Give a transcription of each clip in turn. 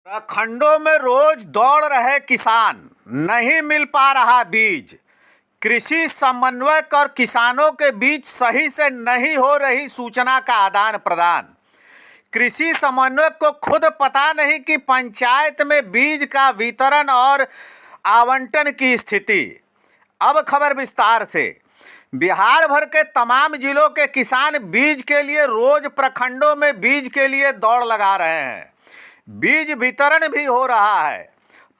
प्रखंडों में रोज दौड़ रहे किसान, नहीं मिल पा रहा बीज। कृषि समन्वयक और किसानों के बीच सही से नहीं हो रही सूचना का आदान प्रदान। कृषि समन्वयक को खुद पता नहीं कि पंचायत में बीज का वितरण और आवंटन की स्थिति। अब खबर विस्तार से। बिहार भर के तमाम जिलों के किसान बीज के लिए रोज प्रखंडों में बीज के लिए दौड़ लगा रहे हैं। बीज वितरण भी हो रहा है,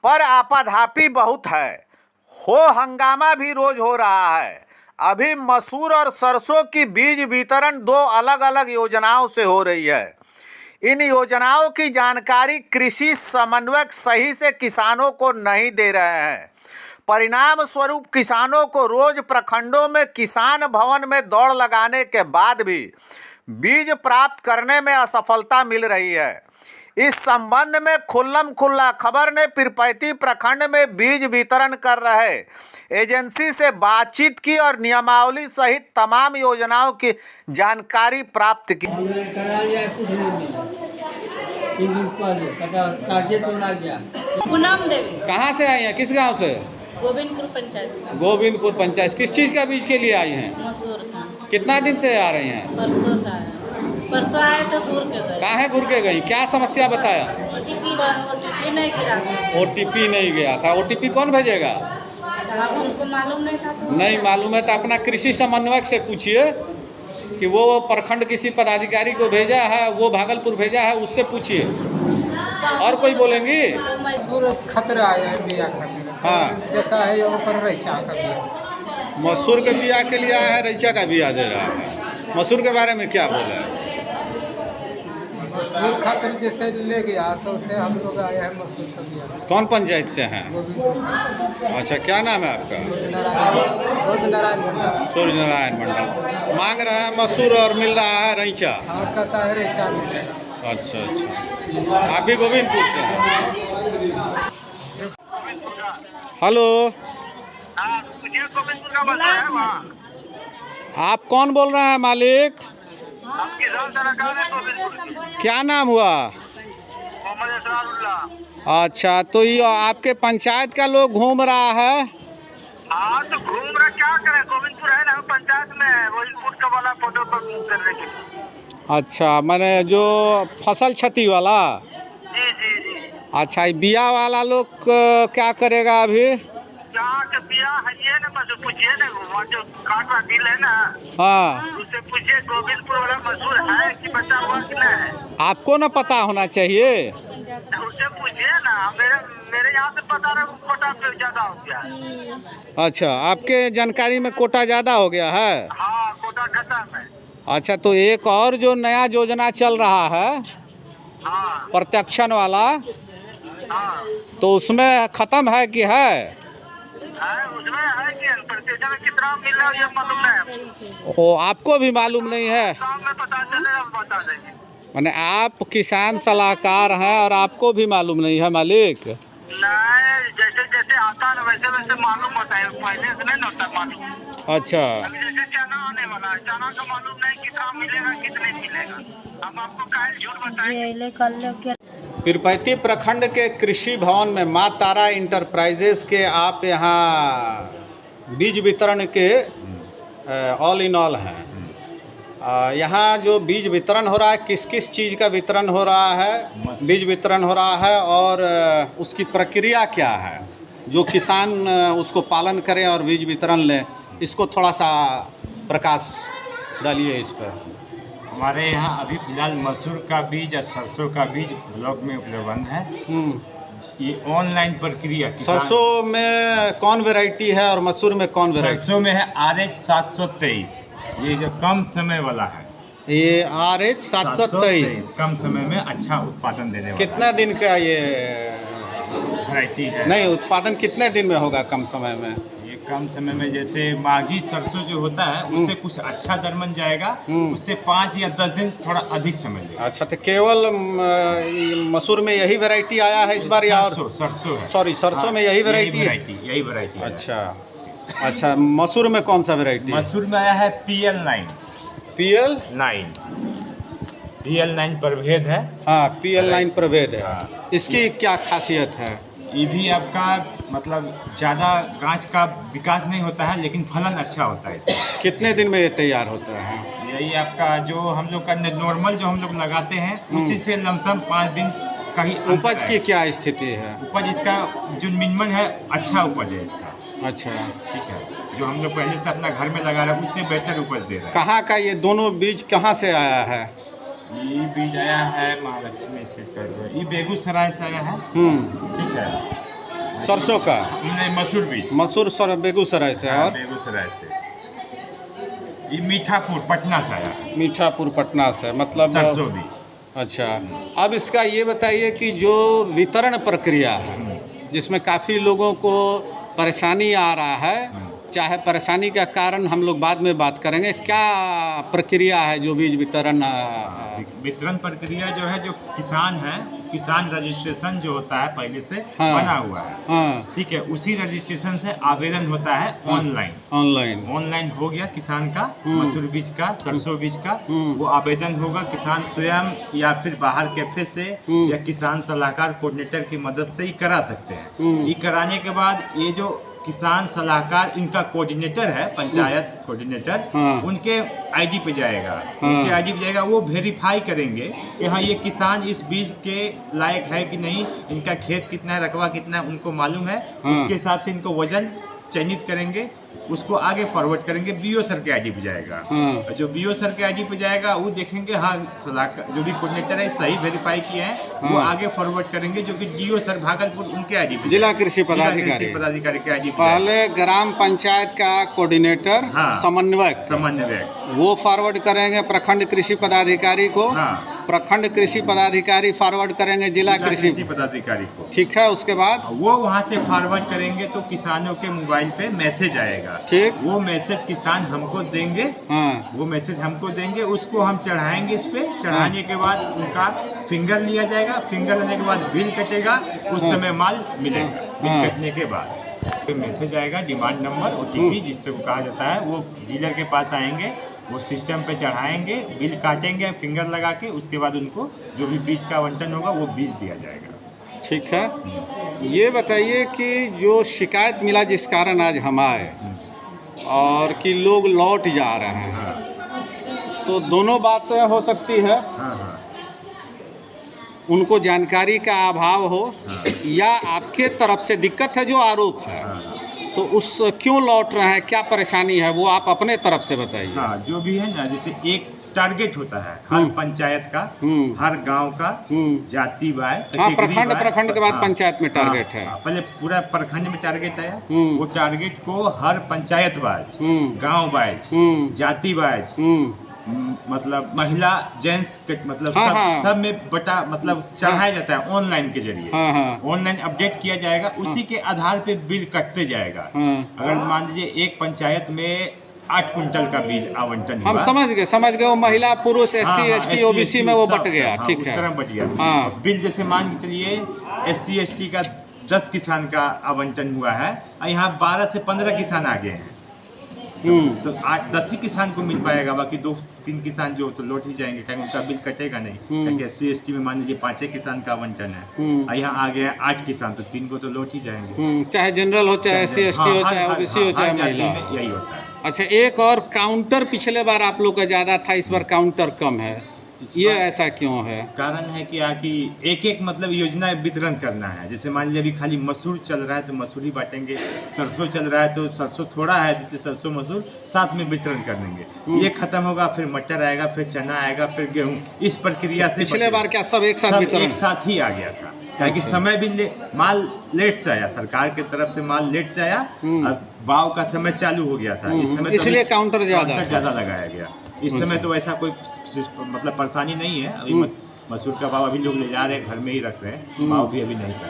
पर आपाधापी बहुत है। हंगामा भी रोज हो रहा है। अभी मसूर और सरसों की बीज वितरण दो अलग अलग योजनाओं से हो रही है। इन योजनाओं की जानकारी कृषि समन्वयक सही से किसानों को नहीं दे रहे हैं। परिणाम स्वरूप किसानों को रोज प्रखंडों में किसान भवन में दौड़ लगाने के बाद भी बीज प्राप्त करने में असफलता मिल रही है। इस संबंध में खुल्लम खुल्ला खबर ने पीरपैंती प्रखंड में बीज वितरण कर रहे एजेंसी से बातचीत की और नियमावली सहित तमाम योजनाओं की जानकारी प्राप्त की। पूनम देवी। कहाँ से आई हैं, किस गांव से? गोविंदपुर पंचायत से। गोविंदपुर पंचायत। किस चीज़ का बीज के लिए आई हैं? मसूर का। कितना दिन से आ रही हैं? परसों से आया। परसों आए तो घूर के गए। कहाँ है घूर के गई? क्या समस्या बताया? ओटीपी नहीं गिरा था। ओटीपी नहीं गया था। ओटीपी कौन भेजेगा? उनको मालूम नहीं था तो नहीं मालूम है तो अपना कृषि समन्वयक से पूछिए कि वो प्रखंड किसी पदाधिकारी को भेजा है, वो भागलपुर भेजा है, उससे पूछिए। और कोई बोलेंगी? मसूर खतरा है बिया खातिर। हाँ। देता है यहाँ पर रैचा का बिया। मसूर के बिया के लिए आया है, रैचा का बिया दे रहा है। मसूर के बारे में क्या बोले हैं? मसूर खातिर जैसे ले गया तो उसे हम लोग आए हैं मसूर का बिया। कौन पंचायत से हैं? गोविंदपुर। अच्छा, क्या नाम है आपका? नारायण मंडल। सूर्य नारायण मंडल। मांग रहे हैं मसूर और मिल रहा है रैचा। हाँ, कहता है रैचा मिलेगा। अच्छा अच्छा, आप भी गोविंदपुर से हैं? हेलो, आप कौन बोल रहे हैं मालिक? क्या नाम हुआ? अच्छा, तो ये आपके पंचायत का लोग घूम रहा है? हाँ, तो घूम रहा क्या करें, गोविंदपुर है ना पंचायत में, वही फूट का वाला फोटो पर करने के लिए। अच्छा, मैंने जो फसल क्षति वाला। जी जी जी। अच्छा, ये बिया वाला लोग क्या करेगा अभी? यहाँ के बिया है ये ना, बस पूछिए ना, वहाँ जो काट रहा दिल है ना, हाँ, उससे पूछिए गोविंदपुर वाला मसूर है कि बचा हुआ कि नहीं है। आपको ना पता होना चाहिए। उससे पूछिए ना, मेरे यहाँ से पता रहा कोटा पे ज्यादा हो गया है। अच्छा, आपके जानकारी में कोटा ज़्यादा हो गया है? हाँ, कोटा खत्म है। अच्छा, तो एक और जो नया योजना चल रहा है हाँ प्रत्यक्षण वाला, हाँ, तो उसमें ख़त्म है कि है? उसमें है कि प्रतिशत कितना मिल रहा है ये मालूम नहीं। ओ, आपको भी मालूम नहीं है? शाम में पता चलेगा, हम बता देंगे। माने आप किसान सलाहकार हैं और आपको भी मालूम नहीं है मालिक? नहीं, जैसे जैसे आता है वैसे वैसे मालूम होता है, पहले से नहीं होता मालूम। अच्छा, अभी जैसे चना आने वाला है, चना का मालूम नहीं कितना मिलेगा कितने मिलेगा, हम आपको काहे झूठ बताएंगे। पीरपैंती प्रखंड के कृषि भवन में माँ तारा इंटरप्राइजेस के आप यहाँ बीज वितरण के ऑल इन ऑल हैं। यहाँ जो बीज वितरण हो रहा है, किस किस चीज़ का वितरण हो रहा है? बीज वितरण हो रहा है और उसकी प्रक्रिया क्या है, जो किसान उसको पालन करें और बीज वितरण लें, इसको थोड़ा सा प्रकाश डालिए इस पर। हमारे यहाँ अभी फिलहाल मसूर का बीज और सरसों का बीज ब्लॉक में उपलब्ध है। ये ऑनलाइन प्रक्रिया। सरसों में कौन वैरायटी है और मसूर में कौन वैरायटी? सरसों में है RH 723, ये जो कम समय वाला है। ये RH 723 कम समय में अच्छा उत्पादन देने वाला। कितना दिन का ये वैरायटी है? नहीं, उत्पादन कितने दिन में होगा कम समय में? ये कम समय में जैसे माघी सरसों जो होता है उससे कुछ अच्छा दर बन जाएगा, उससे 5 या 10 दिन थोड़ा अधिक समय लेगा। अच्छा, तो केवल मसूर में यही वैरायटी आया है इस बार या और? सरसों है। सॉरी, सरसों में यही वैरायटी है? यही वैरायटी। अच्छा अच्छा, मसूर में कौन सा वैरायटी? मसूर में आया है PL9। PL9 PL9 प्रभेद है। हाँ, PL9 प्रभेद है। हाँ। इसकी क्या खासियत है? ये भी आपका मतलब ज़्यादा गाछ का विकास नहीं होता है, लेकिन फलन अच्छा होता है इसका। कितने दिन में ये तैयार होता है? यही आपका जो हम लोग का नॉर्मल जो हम लोग लगाते हैं उसी से लमसम 5 दिन का ही अंतर उपज है। की क्या स्थिति है? उपज इसका जो मिनिमम है अच्छा उपज है इसका। अच्छा, ठीक है, जो हम लोग पहले से अपना घर में लगा रहे हैं उससे बेहतर उपज दे रहा है। कहाँ का ये दोनों बीज कहाँ से आया है? ये बीज आया है महाराष्ट्र में से कर, ये बेगूसराय से आया है। ठीक है, सरसों का? नहीं, मसूर बीज। मसूर सर बेगूसराय से। हाँ, और बेगूसराय से। ये मीठापुर पटना से आया है। मीठापुर पटना से, मतलब सरसों बीज। अच्छा, अब इसका ये बताइए कि जो वितरण प्रक्रिया है जिसमें काफ़ी लोगों को परेशानी आ रहा है, चाहे परेशानी का कारण हम लोग बाद में बात करेंगे, क्या प्रक्रिया है जो बीज वितरण? वितरण प्रक्रिया जो है, जो किसान है, किसान रजिस्ट्रेशन जो होता है पहले से हाँ। बना हुआ है। हाँ, ठीक है, उसी रजिस्ट्रेशन से आवेदन होता है ऑनलाइन। ऑनलाइन हो गया किसान का, मसूर बीज का, सरसों बीज का, वो आवेदन होगा किसान स्वयं या फिर बाहर कैफे से या किसान सलाहकार कोऑर्डिनेटर की मदद से ही करा सकते हैं। ये कराने के बाद ये जो किसान सलाहकार इनका कोऑर्डिनेटर है, पंचायत कोऑर्डिनेटर, उनके आईडी पे जाएगा। उनके आईडी पे जाएगा, वो वेरीफाई करेंगे कि हाँ ये किसान इस बीज के लायक है कि नहीं, इनका खेत कितना है, रकबा कितना है, उनको मालूम है। उसके हिसाब से इनको वजन चयनित करेंगे, उसको आगे फॉरवर्ड करेंगे, बीओ सर के आईडी पे जाएगा। जो बीओ सर के आईडी पे जाएगा वो देखेंगे हाँ सलाहकार जो भी कोऑर्डिनेटर है सही वेरीफाई किए हैं, वो आगे फॉरवर्ड करेंगे, जो कि डीओ सर भागलपुर उनके आईडी पे, जिला कृषि पदाधिकारी के आईडी पे। पहले ग्राम पंचायत का कोऑर्डिनेटर, समन्वयक वो फॉरवर्ड करेंगे प्रखंड कृषि पदाधिकारी को। प्रखंड कृषि पदाधिकारी फॉरवर्ड करेंगे जिला कृषि पदाधिकारी को। ठीक है, उसके बाद वो वहाँ से फॉरवर्ड करेंगे तो किसानों के मोबाइल पे मैसेज आएगा। ठीक, वो मैसेज किसान हमको देंगे। वो मैसेज हमको देंगे, उसको हम चढ़ाएंगे इस पे। चढ़ाने के बाद उनका फिंगर लिया जाएगा। फिंगर लेने के बाद बिल कटेगा, उस समय माल मिलेगा। बिल कटने के बाद मैसेज आएगा, डिमांड नंबर, OTP जिससे को कहा जाता है, वो डीलर के पास आएंगे, वो सिस्टम पे चढ़ाएंगे, बिल काटेंगे फिंगर लगा के, उसके बाद उनको जो भी बीज का आवंटन होगा वो बीज दिया जाएगा। ठीक है, ये बताइए कि जो शिकायत मिला जिस कारण आज हम आए और कि लोग लौट जा रहे हैं, तो दोनों बातें हो सकती है। उनको जानकारी का अभाव हो या आपके तरफ से दिक्कत है जो आरोप है, तो उस क्यों लौट रहे हैं, क्या परेशानी है, वो आप अपने तरफ से बताइए। हाँ, जो भी है ना, जैसे एक टारगेट होता है हर पंचायत का, हर गांव का, जाति वाय। हाँ, प्रखंड के बाद पंचायत में टारगेट है। पहले पूरा प्रखंड में टारगेट आया, वो टारगेट को हर पंचायत वाइज, गांव वाइज, जाति वाइज, मतलब महिला जेंट्स मतलब सब में बटा मतलब चढ़ाया जाता है ऑनलाइन के जरिए। ऑनलाइन अपडेट किया जाएगा, उसी के आधार पे बिल कटते जाएगा। अगर मान लीजिए एक पंचायत में 8 कुंटल का बीज आवंटन हुआ, हम समझ गए, वो महिला पुरुष SC ST OBC में वो बट गया। ठीक है, उस तरह बट गया। बिल जैसे मान के चलिए SC ST का 10 किसान का आवंटन हुआ है, यहाँ 12 से 15 किसान आ गए हैं, तो 8-10 ही किसान को मिल पाएगा, बाकी 2-3 किसान जो तो लौट ही जाएंगे, क्योंकि उनका बिल कटेगा नहीं। क्योंकि SC ST में मान लीजिए 5 किसान का आवंटन है, यहाँ आ गए 8 किसान, तो 3 को तो लौट ही जाएंगे। चाहे जनरल हो, चाहे SC ST हो, चाहे OBC हो, चाहे महिला, यही होता है। अच्छा, एक और काउंटर पिछले बार आप लोग का ज़्यादा था, इस बार काउंटर कम है, ये ऐसा क्यों है? कारण है कि एक मतलब योजना वितरण करना है। जैसे मान लीजिए अभी खाली मसूर चल रहा है तो मसूर ही बांटेंगे, सरसों चल रहा है तो सरसों थोड़ा है, जैसे सरसों मसूर साथ में वितरण कर देंगे। ये खत्म होगा, फिर मटर आएगा, फिर चना आएगा, फिर गेहूँ, इस प्रक्रिया से। पिछले बार क्या सब एक साथ वितरण? एक साथ ही आ गया था, क्योंकि समय भी माल लेट से आया, सरकार की तरफ से माल लेट से आया, भाव का समय चालू हो गया था इस समय, इसलिए काउंटर ज़्यादा लगाया गया। इस समय तो ऐसा कोई मतलब परेशानी नहीं है। अभी मसूर का भाव अभी लोग ले जा रहे हैं, घर में ही रख रहे हैं, भाव भी अभी नहीं कर।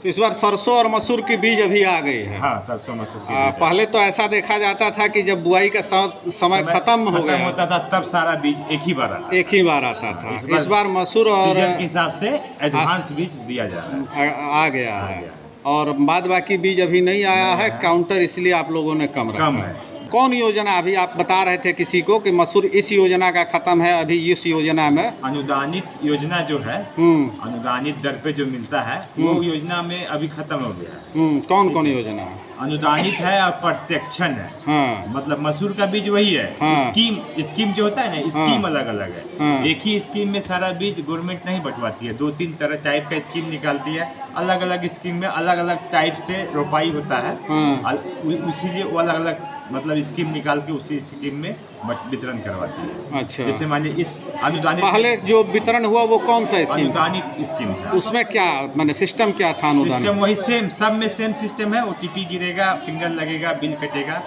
तो इस बार सरसों और मसूर की बीज अभी आ गई है। हाँ, सरसों मसूर की पहले तो ऐसा देखा जाता था कि जब बुआई का समय खत्म हो गया होता था, तब सारा बीज एक ही बार आता था। इस बार मसूर और के हिसाब से एडवांस बीज दिया जा रहा है, आ गया है, और बाद बाकी बीज अभी नहीं आया है। काउंटर इसलिए आप लोगों ने कम रखा है। कौन योजना अभी आप बता रहे थे किसी को कि मसूर इस योजना का खत्म है, अभी इस योजना में अनुदानित योजना जो है, अनुदानित दर पे जो मिलता है वो योजना में अभी खत्म हो गया है। कौन कौन योजना है? अनुदानित है और प्रत्यक्षण है। हाँ। मतलब मसूर का बीज वही है। हाँ। स्कीम जो होता है ना, स्कीम अलग अलग है। हाँ। एक ही स्कीम में सारा बीज गवर्नमेंट नहीं बंटवाती है, 2-3 तरह टाइप का स्कीम निकालती है। अलग अलग स्कीम में अलग अलग टाइप से रोपाई होता है। हाँ। इसीलिए वो अलग अलग मतलब स्कीम निकाल के उसी स्कीम में वितरण करवाती है। अच्छा। जैसे मान लीजिए इस अनुदानित पहले जो वितरण हुआ वो कौन सा स्कीम? अनुदानित स्कीम था। उसमें क्या माने सिस्टम क्या था? अनुदान सिस्टम वही सेम, सब में सेम सिस्टम है। ओटीपी गिरेगा, फिंगर लगेगा, बिल कटेगा,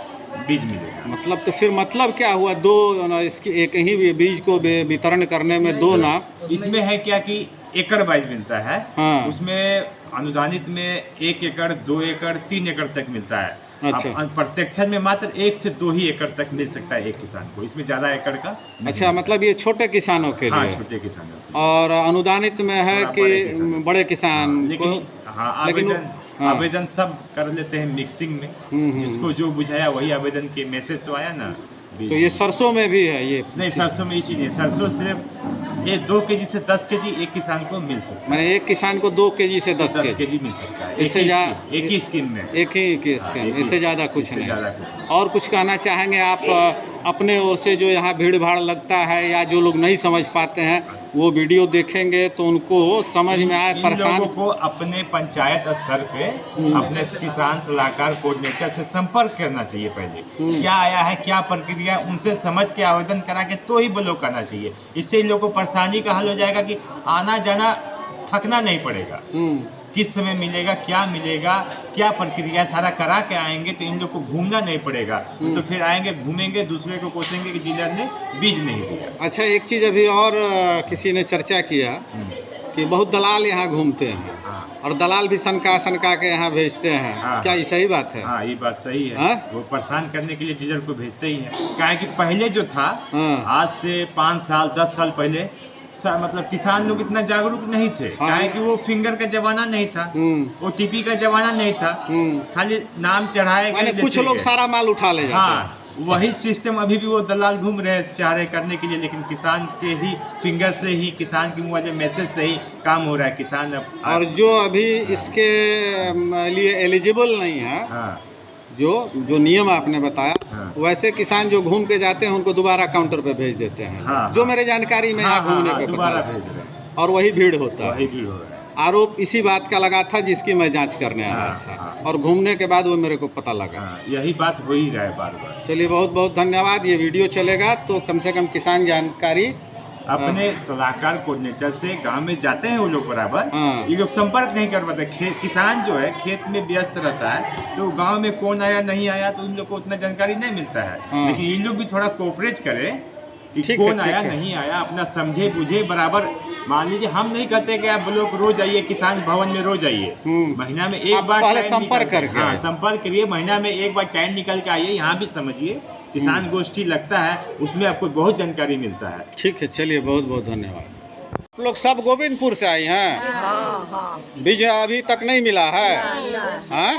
बीज मिलेगा। मतलब तो फिर मतलब क्या हुआ? दो इसकी एक ही बीज को वितरण करने में दो ना? इसमें है क्या कि एकड़ वाइज मिलता है। हाँ। उसमें अनुदानित में 1 एकड़, 2 एकड़, 3 एकड़ तक मिलता है। अच्छा। प्रत्यक्ष में मात्र 1 से 2 ही एकड़ तक मिल सकता है एक किसान को, इसमें ज्यादा एकड़ का नहीं। अच्छा, मतलब ये छोटे किसानों के हाँ, लिए? छोटे किसानों। और अनुदानित में है कि बड़े किसान को? हाँ, लेकिन हाँ। आवेदन सब कर लेते हैं मिक्सिंग में। जिसको जो बुझाया वही आवेदन के मैसेज तो आया ना। तो ये सरसों में भी है ये? नहीं, सरसों में इसी नहीं, सरसों सिर्फ ये 2 केजी से 10 केजी एक किसान को मिल सकता है। मैंने एक किसान को 2 केजी से 10 केजी मिल सकता है। इससे एक ही स्कीम में, एक ही स्कीम, इससे ज़्यादा कुछ नहीं। ज़्यादा कुछ। और कुछ कहना चाहेंगे आप अपने ओर से? जो यहाँ भीड़ भाड़ लगता है या जो लोग नहीं समझ पाते हैं वो वीडियो देखेंगे तो उनको समझ में आए। परेशान लोगों को अपने पंचायत स्तर पे अपने किसान सलाहकार कोऑर्डिनेटर से संपर्क करना चाहिए। पहले क्या आया है, क्या प्रक्रिया, उनसे समझ के आवेदन करा के तो ही ब्लॉक करना चाहिए। इससे इन लोगों को परेशानी का हल हो जाएगा कि आना जाना थकना नहीं पड़ेगा। किस समय मिलेगा, क्या मिलेगा, क्या प्रक्रिया, सारा करा के आएंगे तो इन लोग को घूमना नहीं पड़ेगा। तो फिर आएंगे, घूमेंगे, दूसरे को कोसेंगे कि डीलर ने बीज नहीं दिया। अच्छा, एक चीज़ अभी और किसी ने चर्चा किया कि बहुत दलाल यहाँ घूमते हैं। हाँ। और दलाल भी सनका के यहाँ भेजते हैं। हाँ। क्या ये सही बात है? हाँ, ये बात सही है। हाँ? वो परेशान करने के लिए डीलर को भेजते ही हैं। क्या है कि पहले जो था, हाँ। आज से 5 साल 10 साल पहले मतलब किसान लोग इतना जागरूक नहीं थे। हाँ। क्या है कि वो फिंगर का जमाना नहीं था, ओटीपी का जमाना नहीं था। खाली नाम चढ़ाए मैंने कुछ लोग सारा माल उठा ले जाते हैं। हाँ, वही सिस्टम अभी भी वो दलाल घूम रहे हैं चाह रहे करने के लिए, लेकिन किसान के ही फिंगर से ही, किसान के मोबाइल मैसेज से ही काम हो रहा है। किसान और जो अभी इसके लिए एलिजिबल नहीं है, हाँ, जो नियम आपने बताया, हाँ। वैसे किसान जो घूम के जाते हैं उनको दोबारा काउंटर पे भेज देते हैं। हाँ, जो मेरे जानकारी में यहाँ घूमने पे दोबारा पता भेज रहे हैं। और वही भीड़ होता है। वही भीड़ हो रहा है। आरोप इसी बात का लगा था जिसकी मैं जांच करने आया हाँ, था। हाँ। और घूमने के बाद वो मेरे को पता लगा। हाँ, यही बात हो ही रहा है बार बार। चलिए, बहुत बहुत धन्यवाद। ये वीडियो चलेगा तो कम से कम किसान जानकारी अपने सलाहकार कोऑर्डिनेटर से गांव में जाते हैं वो लोग बराबर। हाँ। ये लोग संपर्क नहीं कर पाते। किसान जो है खेत में व्यस्त रहता है, तो गांव में कौन आया नहीं आया तो उन लोग को उतना जानकारी नहीं मिलता है। हाँ। लेकिन इन लोग भी थोड़ा कोऑपरेट करें कि ठीक कौन है, ठीक आया है। नहीं आया, अपना समझे बुझे बराबर। मान लीजिए हम नहीं कहते कि आप लोग रोज आइए, किसान भवन में रोज आइए। महीना में एक आप बार पहले टाइम संपर्क निकाल- करके हाँ, आइए। संपर्क करिए। महीना में एक बार टाइम निकल के आइए, यहाँ भी समझिए। किसान गोष्ठी लगता है, उसमें आपको बहुत जानकारी मिलता है। ठीक है, चलिए, बहुत बहुत धन्यवाद। आप लोग सब गोविंदपुर से आई हैं? बीज अभी तक नहीं मिला है? हाँ?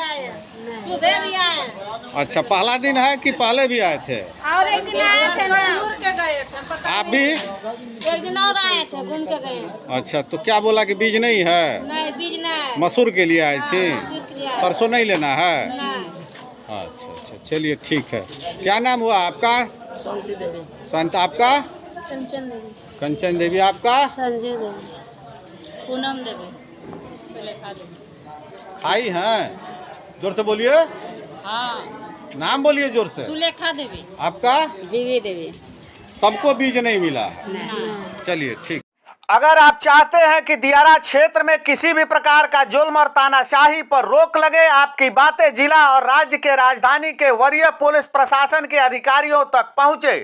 सुबह भी आए, अच्छा, पहला दिन है कि पहले भी आए थे? और एक दिन आए थे ना, दूर के गए थे। पता आप भी? एक दिन और आए थे, घूम के गए। अच्छा, तो क्या बोला कि बीज नहीं है? नहीं, बीज नहीं। मसूर के लिए आई थी? मसूर के लिए आए। सरसों नहीं लेना है? नहीं। अच्छा अच्छा, चलिए, ठीक है। क्या नाम हुआ आपका? शांति देवी। संत आपका? कंचन देवी। कंचन देवी आपका? संजय देवी। पूनम देवी। सुलेखा देवी। आई हैं? जोर से बोलिए। हाँ, नाम बोलिए जोर से। सुलेखा देवी। आपका? जीवी देवी। सबको बीज नहीं मिला? नहीं। चलिए, ठीक। अगर आप चाहते हैं कि दियारा क्षेत्र में किसी भी प्रकार का जुल्म और तानाशाही पर रोक लगे, आपकी बातें जिला और राज्य के राजधानी के वरीय पुलिस प्रशासन के अधिकारियों तक पहुंचे,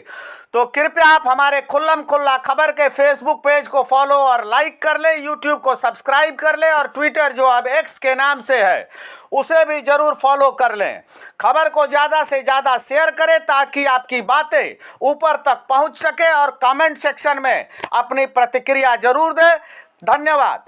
तो कृपया आप हमारे खुल्लम खुल्ला खबर के फेसबुक पेज को फॉलो और लाइक कर ले, यूट्यूब को सब्सक्राइब कर ले और ट्विटर जो अब एक्स के नाम से है उसे भी जरूर फॉलो कर लें। खबर को ज़्यादा से ज़्यादा शेयर करें ताकि आपकी बातें ऊपर तक पहुंच सके और कमेंट सेक्शन में अपनी प्रतिक्रिया जरूर दें। धन्यवाद।